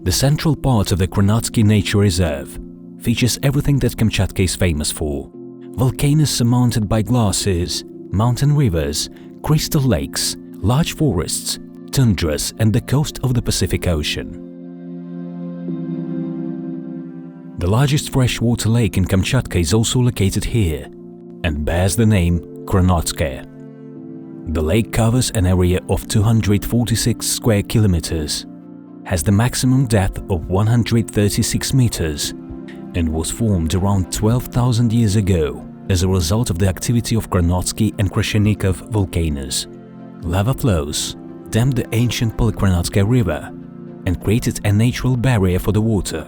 The central part of the Kronotsky Nature Reserve features everything that Kamchatka is famous for: volcanoes surmounted by glaciers, mountain rivers, crystal lakes, large forests, tundras and the coast of the Pacific Ocean. The largest freshwater lake in Kamchatka is also located here and bears the name Kronotsky. The lake covers an area of 246 square kilometers, has the maximum depth of 136 meters, and was formed around 12,000 years ago as a result of the activity of Kronotsky and Kronotsky volcanoes. Lava flows dammed the ancient Kronotsky River and created a natural barrier for the water.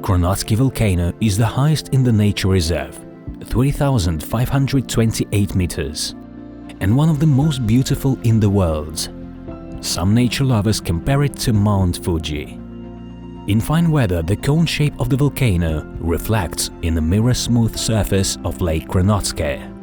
Kronotsky volcano is the highest in the nature reserve, 3,528 meters, and one of the most beautiful in the world. Some nature lovers compare it to Mount Fuji. In fine weather, the cone shape of the volcano reflects in the mirror-smooth surface of Lake Kronotsky.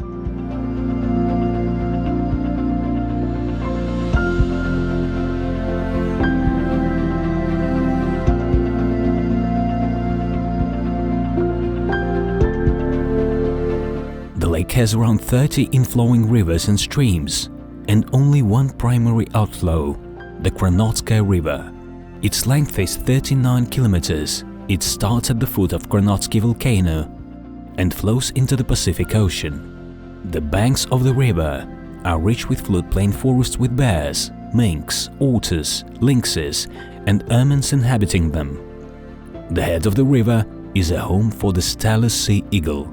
The lake has around 30 inflowing rivers and streams, and only one primary outflow, the Kronotsky River. Its length is 39 kilometers. It starts at the foot of Kronotsky volcano and flows into the Pacific Ocean. The banks of the river are rich with floodplain forests with bears, minks, otters, lynxes, and ermines inhabiting them. The head of the river is a home for the Steller sea eagle,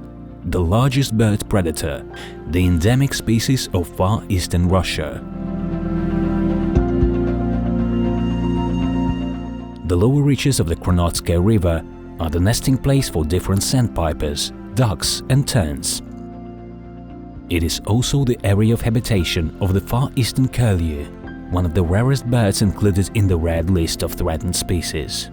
the largest bird predator, the endemic species of far eastern Russia. The lower reaches of the Kronotsky River are the nesting place for different sandpipers, ducks and terns. It is also the area of habitation of the far eastern curlew, one of the rarest birds included in the red list of threatened species.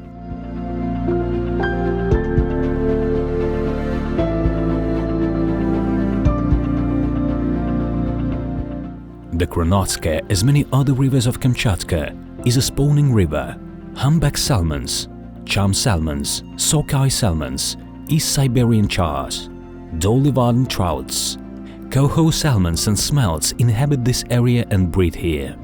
The Kronotsky, as many other rivers of Kamchatka, is a spawning river. Humpback salmons, chum salmons, sockeye salmons, East Siberian chars, Dolly-Varden trouts, coho salmons and smelts inhabit this area and breed here.